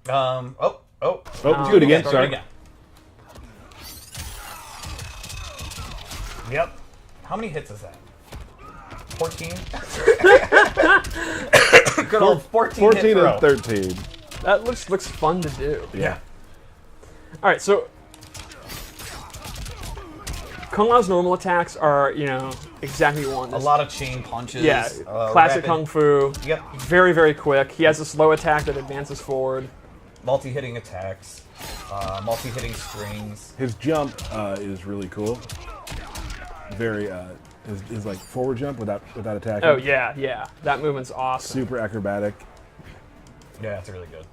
Do it again. Sorry. Again. Yep. How many hits is that? 14? Good old 14 hit throw. and 13. That looks fun to do. Yeah. All right, so Kung Lao's normal attacks are, exactly one. A lot of chain punches. Yeah, classic rapid, Kung Fu. Yep. Very, very quick. He has a slow attack that advances forward. Multi-hitting attacks. Multi-hitting strings. His jump is really cool. Very, his like forward jump without attacking. Oh yeah. That movement's awesome. Super acrobatic. Yeah, that's really good.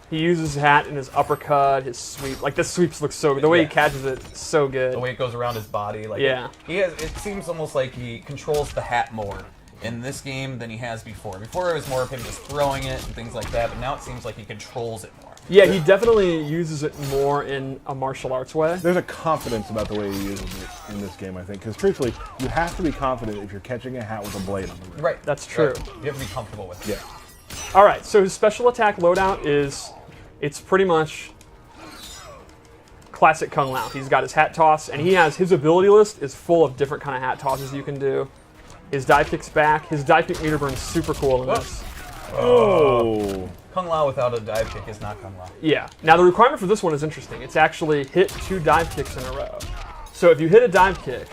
He uses his hat and his uppercut, his sweep. Like, the sweeps look so good. The way he catches it, so good. The way it goes around his body. Like, yeah. It seems almost like he controls the hat more in this game than he has before. Before it was more of him just throwing it and things like that, but now it seems like he controls it more. Yeah, he definitely uses it more in a martial arts way. There's a confidence about the way he uses it in this game, I think. Because truthfully, you have to be confident if you're catching a hat with a blade on the rim. Right. That's true. Right. You have to be comfortable with it. Yeah. All right, so his special attack loadout it's pretty much classic Kung Lao. He's got his hat toss, and his ability list is full of different kind of hat tosses you can do. His dive kick's back. His dive kick meter burn's super cool in this. Oh. Kung Lao without a dive kick is not Kung Lao. Yeah. Now, the requirement for this one is interesting. It's actually hit 2 dive kicks in a row. So if you hit a dive kick,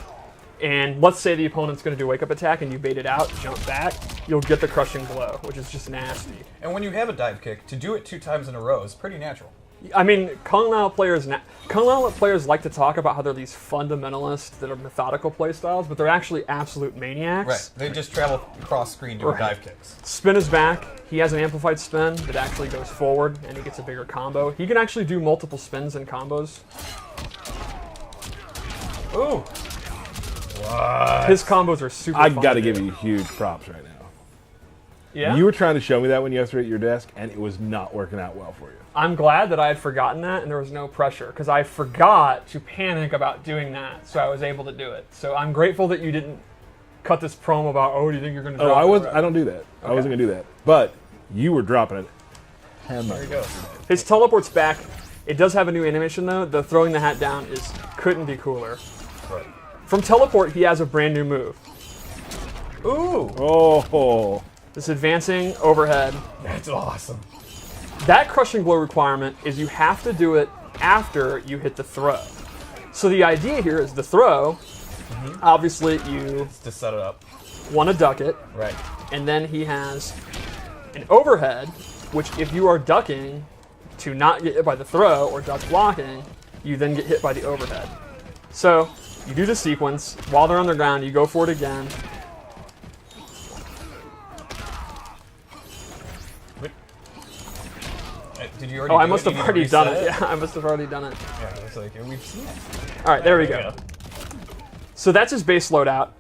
and let's say the opponent's going to do a wake-up attack and you bait it out, jump back, you'll get the crushing blow, which is just nasty. And when you have a dive kick, to do it 2 times in a row is pretty natural. I mean, Kung Lao players like to talk about how they're these fundamentalists that are methodical playstyles, but they're actually absolute maniacs. Right. They just travel across screen doing dive kicks. Spin is back. He has an amplified spin that actually goes forward, and he gets a bigger combo. He can actually do multiple spins and combos. Ooh. What? His combos are super fun. I got to give you huge props right now. Yeah? You were trying to show me that when you were at your desk, and it was not working out well for you. I'm glad that I had forgotten that and there was no pressure, because I forgot to panic about doing that, so I was able to do it. So I'm grateful that you didn't cut this promo about, do you think you're going to drop it? I don't do that. Okay. I wasn't going to do that. But you were dropping it. There you go. His teleport's back. It does have a new animation, though. The throwing the hat down couldn't be cooler. Right. From teleport, he has a brand new move. Ooh. Oh. This advancing overhead. That's awesome. That crushing blow requirement is you have to do it after you hit the throw. So the idea here is the throw, obviously you to set it up. Want to duck it. Right. And then he has an overhead, which if you are ducking to not get hit by the throw or duck blocking, you then get hit by the overhead. So you do the sequence. While they're on the ground, you go for it again. Did you already I must have already done it. Yeah, I must have already done it. Yeah, it's like, we've seen it. All right, there we go. So that's his base loadout.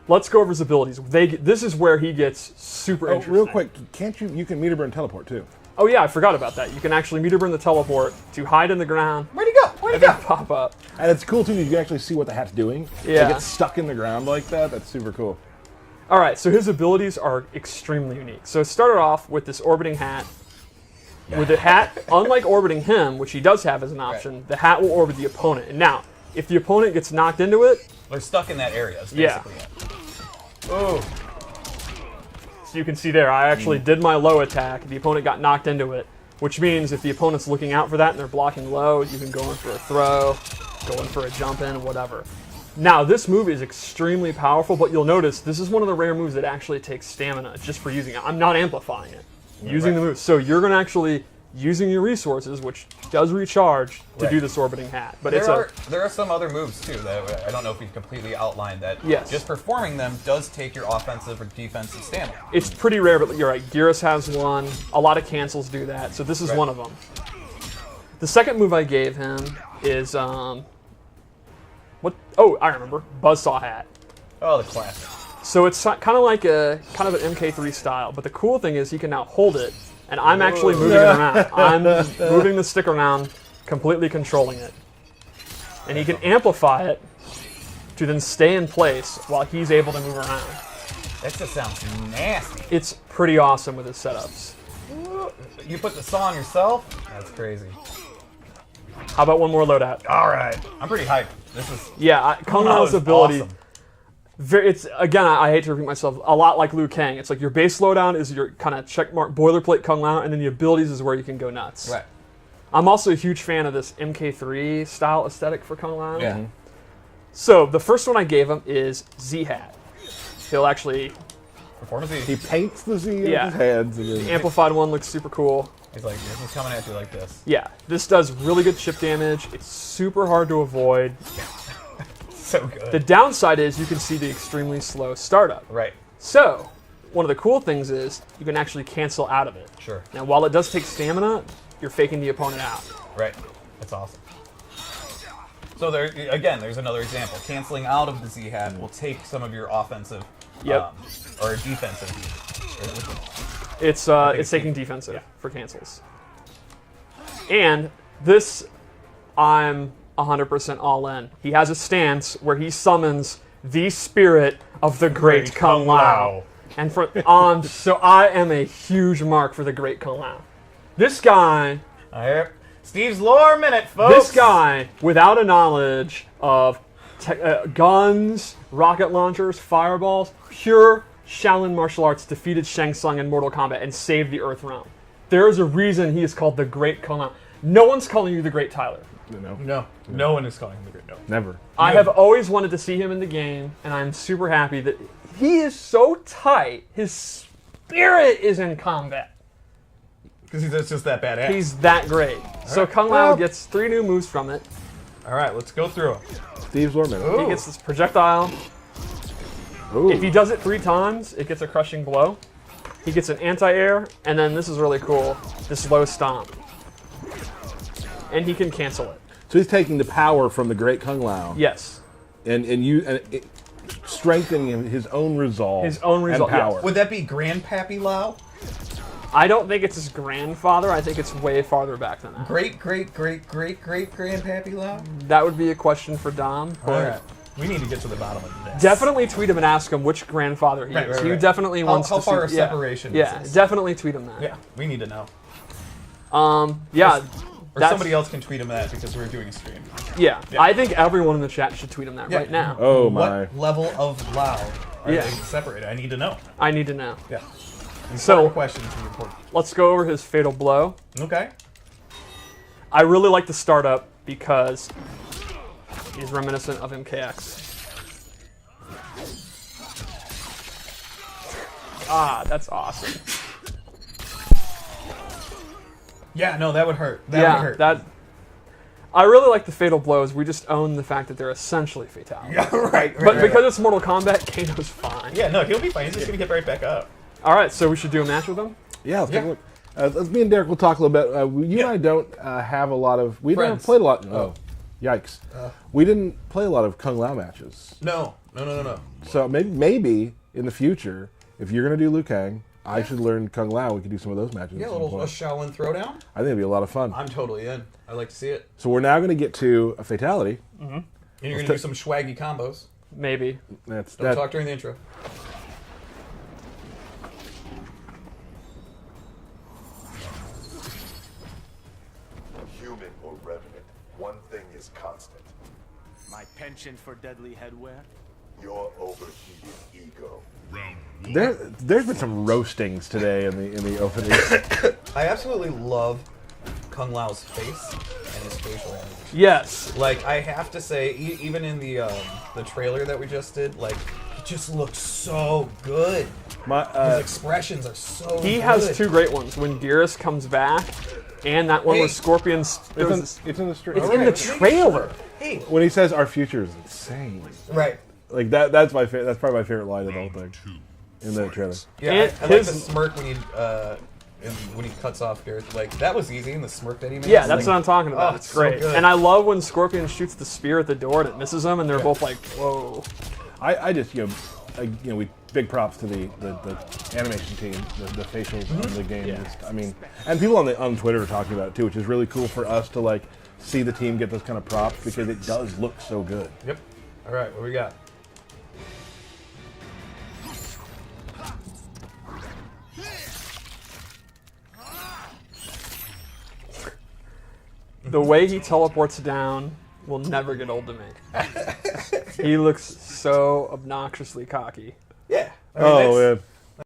Let's go over his abilities. This is where he gets super interesting. Real quick, you can meter burn teleport too. Oh yeah, I forgot about that. You can actually meter burn the teleport to hide in the ground. Where'd he go? Where'd he go? Pop up. And it's cool too that you can actually see what the hat's doing. Yeah. Like it's stuck in the ground like that. That's super cool. All right, so his abilities are extremely unique. So it started off with this orbiting hat. With the hat, unlike orbiting him, which he does have as an option, the hat will orbit the opponent. And now, if the opponent gets knocked into it... They're stuck in that area, is basically it. Ooh. So you can see there, I actually did my low attack. The opponent got knocked into it, which means if the opponent's looking out for that and they're blocking low, you can go in for a throw, go in for a jump in, whatever. Now, this move is extremely powerful, but you'll notice this is one of the rare moves that actually takes stamina just for using it. I'm not amplifying it. Using the move. So you're going to actually using your resources, which does recharge, to do this orbiting hat. But there are some other moves too that I don't know if we've completely outlined that just performing them does take your offensive or defensive stamina. It's pretty rare, but you're right. Gyros has one. A lot of cancels do that. So this is one of them. The second move I gave him is what? Oh, I remember. Buzzsaw hat. Oh, the classic. So it's kind of like an MK3 style, but the cool thing is he can now hold it, and I'm actually moving it around. I'm moving the stick around, completely controlling it. And he can amplify it to then stay in place while he's able to move around. That just sounds nasty. It's pretty awesome with his setups. You put the saw on yourself? That's crazy. How about one more loadout? All right. I'm pretty hyped. This is... Yeah, Kung That Lao's was ability. awesome. It's again, I hate to repeat myself. A lot like Liu Kang. It's like your base loadown is your kind of checkmark boilerplate Kung Lao, and then the abilities is where you can go nuts. Right. I'm also a huge fan of this MK3 style aesthetic for Kung Lao. Yeah. So the first one I gave him is Z-Hat. He'll actually Performance He easy. paints the Z Yeah. on his hands. And the then, amplified one looks super cool. He's like, this is coming at you like this. Yeah, this does really good chip damage. It's super hard to avoid. So good. The downside is you can see the extremely slow startup. Right. So, one of the cool things is you can actually cancel out of it. Sure. Now, while it does take stamina, you're faking the opponent out. Right. That's awesome. So there, again, there's another example. Canceling out of the Z-Hat will take some of your offensive Yep. or defensive. It's taking defensive for cancels. And this, I'm 100% all in. He has a stance where he summons the spirit of the Great Kung Lao. And so I am a huge mark for the Great Kung Lao. This guy, Steve's lore minute, folks. this guy, without a knowledge of guns, rocket launchers, fireballs, pure Shaolin martial arts defeated Shang Tsung in Mortal Kombat and saved the Earth realm. There is a reason he is called the Great Kung Lao. No one's calling you the Great Tyler. No one is calling him the Great. No. never. I have always wanted to see him in the game, and I'm super happy that he is so tight. His spirit is in combat. Because he's just that badass. He's that great. So Kung Lao gets 3 new moves from it. All right, let's go through them. Steve's Lorman. He gets this projectile. Ooh. If he does it 3 times, it gets a crushing blow. He gets an anti-air, and then this is really cool, this low stomp. And he can cancel it. So he's taking the power from the Great Kung Lao Yes. and strengthening his own resolve. His own resolve, and power. yes. Would that be Grandpappy Lao? I don't think it's his grandfather. I think it's way farther back than that. Great Grandpappy Lao? That would be a question for Dom. All right. We need to get to the bottom of this. Definitely tweet him and ask him which grandfather he is. He definitely wants how to far see. a separation Yeah, is this? definitely tweet him that. Yeah, we need to know. Yeah. Or somebody else can tweet him that because we're doing a stream. Yeah, I think everyone in the chat should tweet him that right now. Oh my. What level of Lao are Yeah. they separated? I need to know. I need to know. Yeah. So- questions to report. Let's go over his fatal blow. Okay. I really like the startup because he's reminiscent of MKX. Ah, that's awesome. Yeah, no, that would hurt. That would hurt. that. I really like the fatal blows. We just own the fact that they're essentially fatalities. Yeah, right. But because it's Mortal Kombat, Kano's fine. Yeah, no, he'll be fine. He's just gonna get right back up. All right, so we should do a match with him. Yeah, let's take a look. Let's me and Derek will talk a little bit. You and I don't have a lot of. We never Friends. played a lot. Oh, yikes! We didn't play a lot of Kung Lao matches. No. So maybe in the future, if you're gonna do Liu Kang, I should learn Kung Lao. We could do some of those matches. Yeah, at a some little point. Shaolin throwdown. I think it'd be a lot of fun. I'm totally in. I'd like to see it. So we're now going to get to a fatality. And you're gonna do some swaggy combos. Maybe. That's Don't talk during the intro. Human or revenant, one thing is constant. My penchant for deadly headwear? Your overheated ego. There's been some roastings today in the opening. I absolutely love Kung Lao's face and his facial animation. Yes. Like, I have to say, even in the trailer that we just did, like, he just looks so good. His expressions are so good. He has 2 great ones. When Geras comes back, and that one Hey. with Scorpions. It's in the street. It's in the trailer. Hey, When he says our future is insane, right. like that's my that's probably my favorite line of the whole thing in the trailer. Yeah, And I like the his- smirk when he cuts off Gareth. Like, that was easy, and the smirk that he makes. Yeah, that's like, what I'm talking about. oh, It's it's so great. good. And I love when Scorpion shoots the spear at the door and it misses him, and they're both like, whoa. I just we big props to the animation team, the facials in the game. Yeah. Just, I mean, and people on Twitter are talking about it too, which is really cool for us to like see the team get those kind of props because it does look so good. Yep. All right, what we got? The way he teleports down will never get old to me. He looks so obnoxiously cocky. Yeah. I mean, Oh, that's- man.